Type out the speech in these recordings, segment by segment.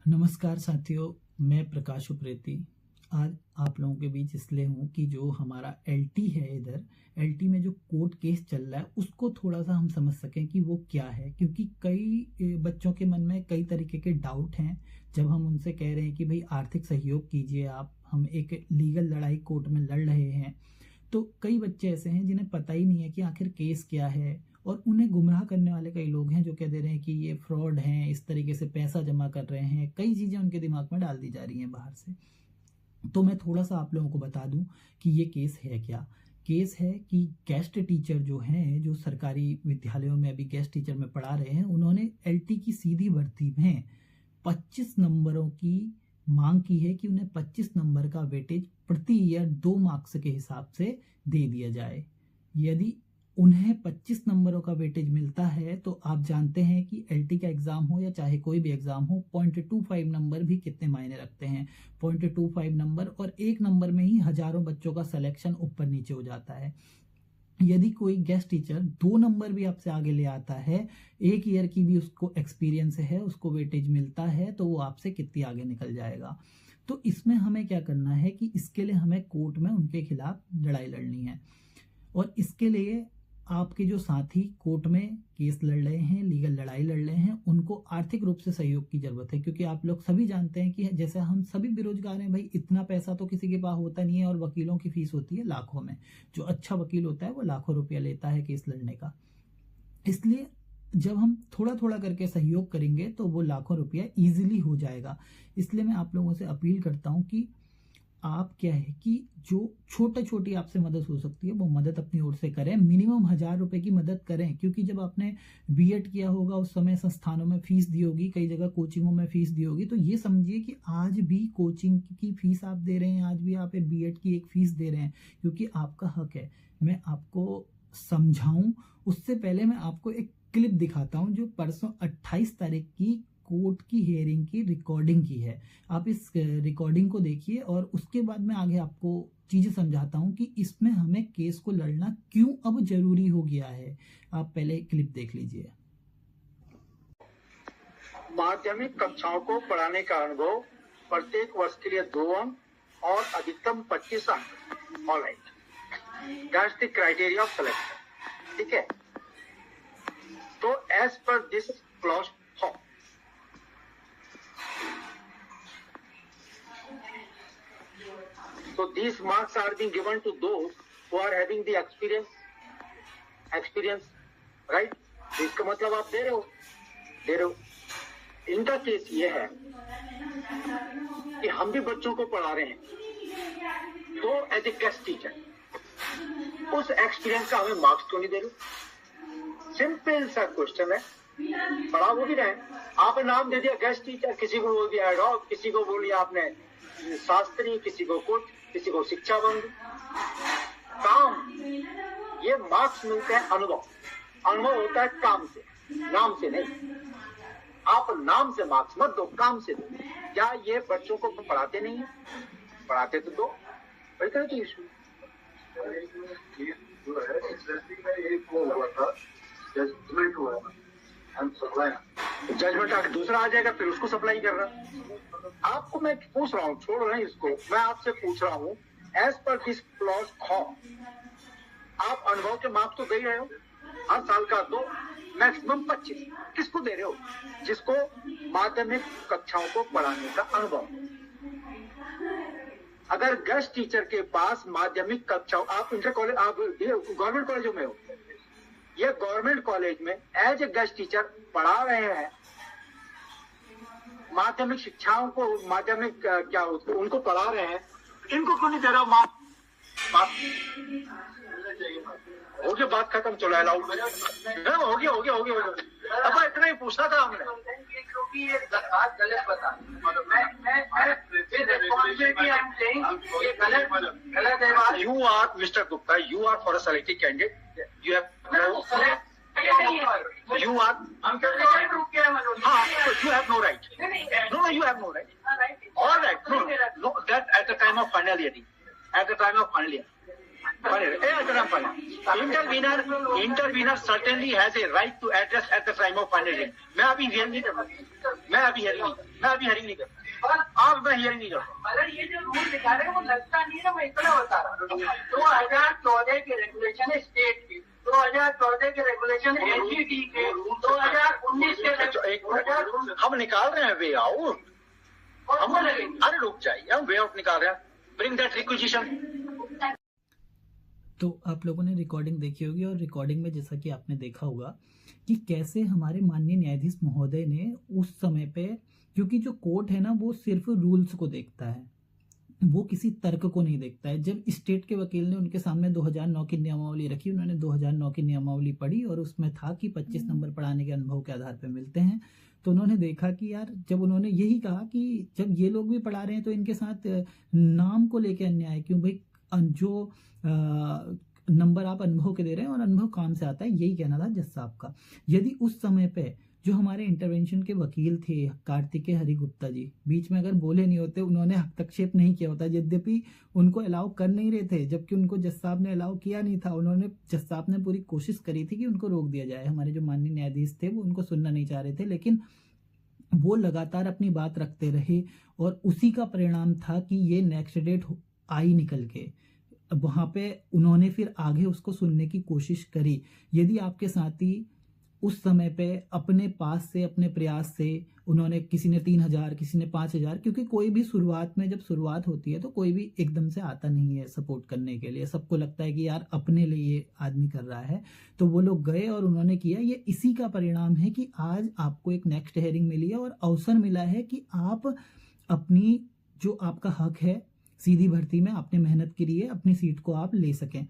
नमस्कार साथियों, मैं प्रकाश उप्रेती। आज आप लोगों के बीच इसलिए हूँ कि जो हमारा एलटी है, इधर एलटी में जो कोर्ट केस चल रहा है उसको थोड़ा सा हम समझ सकें कि वो क्या है, क्योंकि कई बच्चों के मन में कई तरीके के डाउट हैं। जब हम उनसे कह रहे हैं कि भाई आर्थिक सहयोग कीजिए, आप हम एक लीगल लड़ाई कोर्ट में लड़ रहे हैं, तो कई बच्चे ऐसे हैं जिन्हें पता ही नहीं है कि आखिर केस क्या है। और उन्हें गुमराह करने वाले कई लोग हैं जो कह दे रहे हैं कि ये फ्रॉड हैं, इस तरीके से पैसा जमा कर रहे हैं, कई चीज़ें उनके दिमाग में डाल दी जा रही हैं बाहर से। तो मैं थोड़ा सा आप लोगों को बता दूं कि ये केस है क्या। केस है कि गेस्ट टीचर जो हैं, जो सरकारी विद्यालयों में अभी गेस्ट टीचर में पढ़ा रहे हैं, उन्होंने एलटी की सीधी भर्ती में 25 नंबरों की मांग की है कि उन्हें 25 नंबर का वेटेज प्रति ईयर 2 मार्क्स के हिसाब से दे दिया जाए। यदि उन्हें 25 नंबरों का वेटेज मिलता है तो आप जानते हैं कि एलटी का एग्जाम हो या चाहे कोई भी एग्जाम हो, 0.25 नंबर भी कितने मायने रखते हैं। 0.25 नंबर और 1 नंबर में ही हजारों बच्चों का सिलेक्शन ऊपर नीचे हो जाता है। यदि कोई गेस्ट टीचर 2 नंबर भी आपसे आगे ले आता है, 1 ईयर की भी उसको एक्सपीरियंस है, उसको वेटेज मिलता है, तो वो आपसे कितनी आगे निकल जाएगा। तो इसमें हमें क्या करना है कि इसके लिए हमें कोर्ट में उनके खिलाफ लड़ाई लड़नी है। और इसके लिए आपके जो साथी कोर्ट में केस लड़ रहे हैं, लीगल लड़ाई लड़ रहे हैं, उनको आर्थिक रूप से सहयोग की जरूरत है। क्योंकि आप लोग सभी जानते हैं कि जैसे हम सभी बेरोजगार हैं, भाई इतना पैसा तो किसी के पास होता नहीं है, और वकीलों की फीस होती है लाखों में। जो अच्छा वकील होता है वो लाखों रुपया लेता है केस लड़ने का। इसलिए जब हम थोड़ा थोड़ा करके सहयोग करेंगे तो वो लाखों रुपया इजीली हो जाएगा। इसलिए मैं आप लोगों से अपील करता हूँ कि आप क्या है कि जो छोटी छोटी आपसे मदद हो सकती है वो मदद अपनी ओर से करें। मिनिमम 1000 रुपए की मदद करें, क्योंकि जब आपने बीएड किया होगा उस समय संस्थानों में फीस दी होगी, कई जगह कोचिंगों में फीस दी होगी। तो ये समझिए कि आज भी कोचिंग की फीस आप दे रहे हैं, आज भी आप बीएड की एक फीस दे रहे हैं, क्योंकि आपका हक है। मैं आपको समझाऊं उससे पहले मैं आपको एक क्लिप दिखाता हूं जो परसों 28 तारीख की कोर्ट की हियरिंग की रिकॉर्डिंग की है। आप इस रिकॉर्डिंग को देखिए और उसके बाद मैं आगे आपको चीजें समझाता हूं कि इसमें हमें केस को लड़ना क्यों अब जरूरी हो गया है। आप पहले क्लिप देख लीजिए। माध्यमिक कक्षाओं को पढ़ाने का अनुभव प्रत्येक वर्ष के लिए 2 अंक और अधिकतम 25 अंक। All right, that's the criteria of selection. ठीक है, तो as per this clause 4, so these marks are being given to those who are having the experience, right? इसका मतलब आप दे रहे हो। इनका केस ये है कि हम भी बच्चों को पढ़ा रहे हैं, तो एज ए गेस्ट टीचर उस एक्सपीरियंस का हमें मार्क्स क्यों नहीं दे रहे? सिंपल सा क्वेश्चन है। पढ़ा वो भी रहे, आपने नाम दे दिया गेस्ट टीचर, किसी को बोल दिया एडॉक, किसी को बोल दिया आपने शास्त्री, किसी को कुछ, किसी को शिक्षा बंद। काम, ये मार्क्स मिलते हैं अनुभव होता है काम से, नाम से नहीं। आप नाम से मार्क्स मत दो, काम से दो। क्या ये बच्चों को पढ़ाते नहीं है? पढ़ाते तो दो। बड़ी तरह की इशू जजमेंट आके दूसरा आ जाएगा, फिर उसको सप्लाई कर रहा। आपको मैं पूछ रहा हूँ, छोड़ रहे हैं इसको, मैं आपसे पूछ रहा हूँ एज पर दिस क्लॉज 4, आप अनुभव के मार्क्स तो दे रहे हो, हर साल का 2, मैक्सिमम 25। किसको दे रहे हो? जिसको माध्यमिक कक्षाओं को पढ़ाने का अनुभव। अगर गेस्ट टीचर के पास माध्यमिक कक्षाओं, आप इंटर कॉलेज, आप गवर्नमेंट कॉलेजों में हो, ये गवर्नमेंट कॉलेज में एज ए गेस्ट टीचर पढ़ा रहे हैं, माध्यमिक शिक्षाओं को, माध्यमिक क्या उनको पढ़ा रहे हैं, इनको क्यों नहीं दे रहा मार्क्स? हो गया, बात खत्म। चलो अलाउड हो गया। अब इतना ही पूछना था हमने, क्योंकि ये बात गलत बता। You are mister Gupta, you are for a selected candidate, you have you are हाँ, so you have no right. No, you have no right. All right, no, that at the time of final year. Intervener certainly has a right to address at the time of fundraising. मैं अभी hearing नहीं कर आप मैं hearing नहीं कर अगर ये जो रूल दिखा रहे हैं वो लगता नहीं है। मैं इतना बता रहा हूँ 2014 के रेगुलेशन है स्टेट की, 2014 के रेगुलेशन एनजीटी के, 2019 के हम निकाल रहे हैं वे आउट। हम अरे रुक जाइए, हम वे आउट निकाल रहे हैं। Bring that requisition. तो आप लोगों ने रिकॉर्डिंग देखी होगी और रिकॉर्डिंग में जैसा कि आपने देखा होगा कि कैसे हमारे माननीय न्यायाधीश महोदय ने उस समय पे, क्योंकि जो कोर्ट है ना वो सिर्फ रूल्स को देखता है, वो किसी तर्क को नहीं देखता है। जब स्टेट के वकील ने उनके सामने 2009 की नियमावली रखी, उन्होंने 2009 की नियमावली पढ़ी और उसमें था कि 25 नंबर पढ़ाने के अनुभव के आधार पर मिलते हैं। तो उन्होंने देखा कि यार, जब उन्होंने यही कहा कि जब ये लोग भी पढ़ा रहे हैं तो इनके साथ नाम को लेकर अन्याय क्यों भाई, जो नंबर आप अनुभव के दे रहे हैं और अनुभव काम से आता है, यही कहना था जज साहब का। यदि उस समय पे जो हमारे इंटरवेंशन के वकील थे कार्तिकेय हरिगुप्ता जी, बीच में अगर बोले नहीं होते, उन्होंने हस्तक्षेप नहीं किया होता, यद्यपि उनको अलाउ कर नहीं रहे थे, जबकि उनको जज साहब ने अलाउ किया नहीं था। जज साहब ने पूरी कोशिश करी थी कि उनको रोक दिया जाए। हमारे जो माननीय न्यायाधीश थे वो उनको सुनना नहीं चाह रहे थे, लेकिन वो लगातार अपनी बात रखते रहे और उसी का परिणाम था कि ये नेक्स्ट डेट आई निकल के। वहाँ पे उन्होंने फिर आगे उसको सुनने की कोशिश करी। यदि आपके साथी उस समय पे अपने पास से, अपने प्रयास से, उन्होंने, किसी ने 3000, किसी ने 5000, क्योंकि कोई भी शुरुआत में जब शुरुआत होती है तो कोई भी एकदम से आता नहीं है सपोर्ट करने के लिए। सबको लगता है कि यार अपने लिए ये आदमी कर रहा है, तो वो लोग गए और उन्होंने किया। ये इसी का परिणाम है कि आज आपको एक नेक्स्ट हियरिंग मिली है और अवसर मिला है कि आप अपनी, जो आपका हक है सीधी भर्ती में, आपने मेहनत की है, अपनी सीट को आप ले सकें।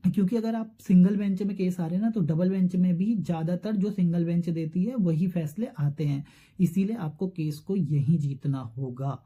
क्योंकि अगर आप सिंगल बेंच में केस आ रहे हैं ना, तो डबल बेंच में भी ज़्यादातर जो सिंगल बेंच देती है वही फैसले आते हैं। इसीलिए आपको केस को यहीं जीतना होगा।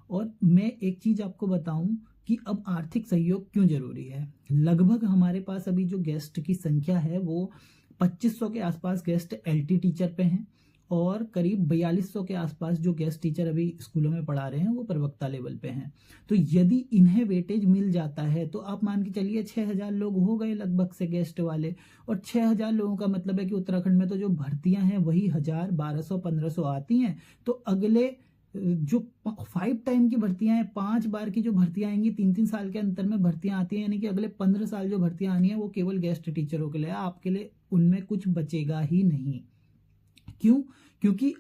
और मैं एक चीज़ आपको बताऊं कि अब आर्थिक सहयोग क्यों जरूरी है। लगभग हमारे पास अभी जो गेस्ट की संख्या है वो 2500 के आसपास गेस्ट एलटी टीचर पे हैं और करीब 4200 के आसपास जो गेस्ट टीचर अभी स्कूलों में पढ़ा रहे हैं वो प्रवक्ता लेवल पे हैं। तो यदि इन्हें वेटेज मिल जाता है तो आप मान के चलिए 6000 लोग हो गए लगभग से गेस्ट वाले। और 6000 लोगों का मतलब है कि उत्तराखंड में तो जो भर्तियां हैं वही 1000, 1200, 1500 आती हैं। तो अगले जो 5 टाइम की भर्तियां हैं, 5 बार की जो भर्तियां आएंगी, 3-3 साल के अंतर में भर्तियां आती हैं, यानी कि अगले 15 साल जो भर्तियां आनी है वो केवल गेस्ट टीचरों के लिए, आपके लिए उनमें कुछ बचेगा ही नहीं। क्यों? क्योंकि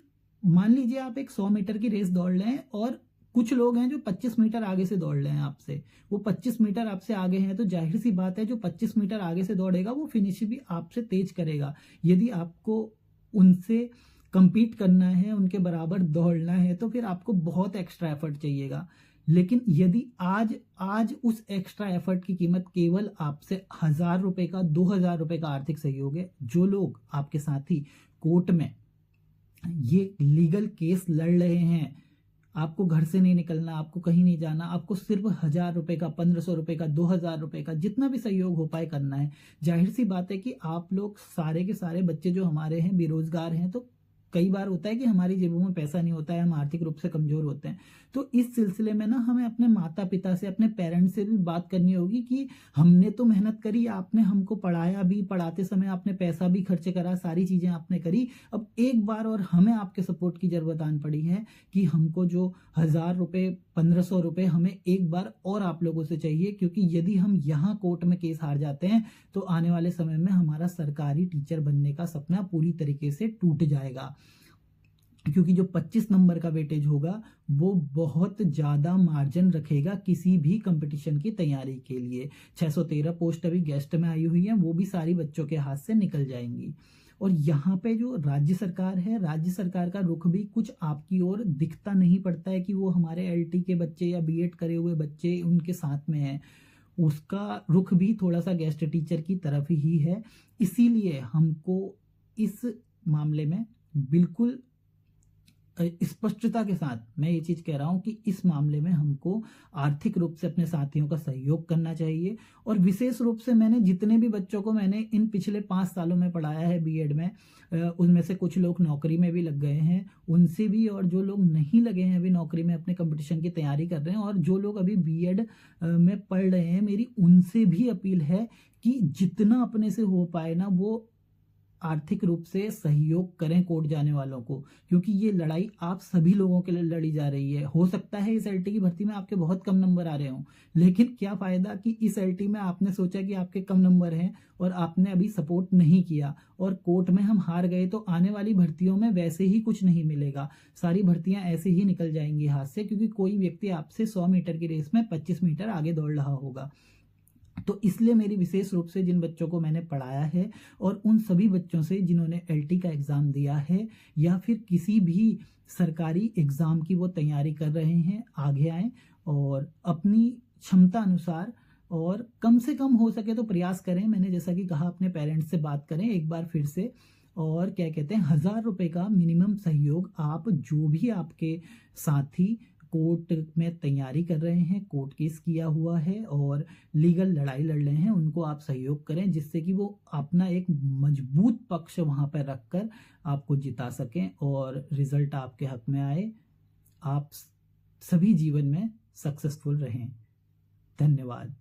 मान लीजिए आप एक 100 मीटर की रेस दौड़ रहे हैं और कुछ लोग हैं जो 25 मीटर आगे से दौड़ रहे हैं आपसे, वो 25 मीटर आपसे आगे हैं, तो जाहिर सी बात है जो 25 मीटर आगे से दौड़ेगा वो फिनिश भी आपसे तेज करेगा। यदि आपको उनसे compete करना है, उनके बराबर दौड़ना है, तो फिर आपको बहुत एक्स्ट्रा एफर्ट चाहिएगा। लेकिन यदि आज उस एक्स्ट्रा एफर्ट की कीमत केवल आपसे 1000 रुपए का, 2000 रुपए का आर्थिक सहयोग है। जो लोग आपके साथी कोर्ट में ये लीगल केस लड़ रहे हैं, आपको घर से नहीं निकलना, आपको कहीं नहीं जाना, आपको सिर्फ 1000 रुपए का, 1500 रुपए का, 2000 रुपए का, जितना भी सहयोग हो पाए करना है। जाहिर सी बात है कि आप लोग सारे के सारे बच्चे जो हमारे हैं बेरोजगार हैं, तो कई बार होता है कि हमारी जेबों में पैसा नहीं होता है, हम आर्थिक रूप से कमजोर होते हैं। तो इस सिलसिले में ना हमें अपने माता पिता से, अपने पेरेंट्स से भी बात करनी होगी कि हमने तो मेहनत करी, आपने हमको पढ़ाया भी, पढ़ाते समय आपने पैसा भी खर्च करा, सारी चीजें आपने करी। अब एक बार और हमें आपके सपोर्ट की जरूरत आन पड़ी है कि हमको जो 1000 रुपए, 1500 रुपए हमें एक बार और आप लोगों से चाहिए। क्योंकि यदि हम यहाँ कोर्ट में केस हार जाते हैं तो आने वाले समय में हमारा सरकारी टीचर बनने का सपना पूरी तरीके से टूट जाएगा। क्योंकि जो 25 नंबर का वेटेज होगा वो बहुत ज्यादा मार्जिन रखेगा किसी भी कंपटीशन की तैयारी के लिए। 613 पोस्ट अभी गेस्ट में आई हुई है, वो भी सारी बच्चों के हाथ से निकल जाएंगी। और यहाँ पे जो राज्य सरकार है, राज्य सरकार का रुख भी कुछ आपकी ओर दिखता नहीं पड़ता है कि वो हमारे एलटी के बच्चे या बीएड करे हुए बच्चे उनके साथ में है। उसका रुख भी थोड़ा सा गेस्ट टीचर की तरफ ही है। इसीलिए हमको इस मामले में बिल्कुल स्पष्टता के साथ मैं ये चीज़ कह रहा हूँ कि इस मामले में हमको आर्थिक रूप से अपने साथियों का सहयोग करना चाहिए। और विशेष रूप से मैंने जितने भी बच्चों को मैंने इन पिछले 5 सालों में पढ़ाया है बीएड में, उनमें से कुछ लोग नौकरी में भी लग गए हैं, उनसे भी, और जो लोग नहीं लगे हैं अभी नौकरी में, अपने कंपटीशन की तैयारी कर रहे हैं, और जो लोग अभी बीएड में पढ़ रहे हैं, मेरी उनसे भी अपील है कि जितना अपने से हो पाए ना वो आर्थिक रूप से सहयोग करें कोर्ट जाने वालों को, क्योंकि ये लड़ाई आप सभी लोगों के लिए लड़ी जा रही है। हो सकता है इस एलटी की भर्ती में आपके बहुत कम नंबर आ रहे हों, लेकिन क्या फायदा कि इस एलटी में आपने सोचा कि आपके कम नंबर हैं और आपने अभी सपोर्ट नहीं किया और कोर्ट में हम हार गए, तो आने वाली भर्तियों में वैसे ही कुछ नहीं मिलेगा। सारी भर्तियां ऐसे ही निकल जाएंगी हाथ से, क्योंकि कोई व्यक्ति आपसे 100 मीटर की रेस में 25 मीटर आगे दौड़ रहा होगा। तो इसलिए मेरी विशेष रूप से जिन बच्चों को मैंने पढ़ाया है और उन सभी बच्चों से जिन्होंने एलटी का एग्ज़ाम दिया है या फिर किसी भी सरकारी एग्ज़ाम की वो तैयारी कर रहे हैं, आगे आएँ और अपनी क्षमता अनुसार और कम से कम हो सके तो प्रयास करें। मैंने जैसा कि कहा, अपने पेरेंट्स से बात करें एक बार फिर से, और क्या कहते हैं, 1000 रुपये का मिनिमम सहयोग आप, जो भी आपके साथी कोर्ट में तैयारी कर रहे हैं, कोर्ट केस किया हुआ है और लीगल लड़ाई लड़ रहे हैं, उनको आप सहयोग करें, जिससे कि वो अपना एक मजबूत पक्ष वहाँ पर रखकर आपको जिता सकें और रिजल्ट आपके हक में आए, आप सभी जीवन में सक्सेसफुल रहें। धन्यवाद।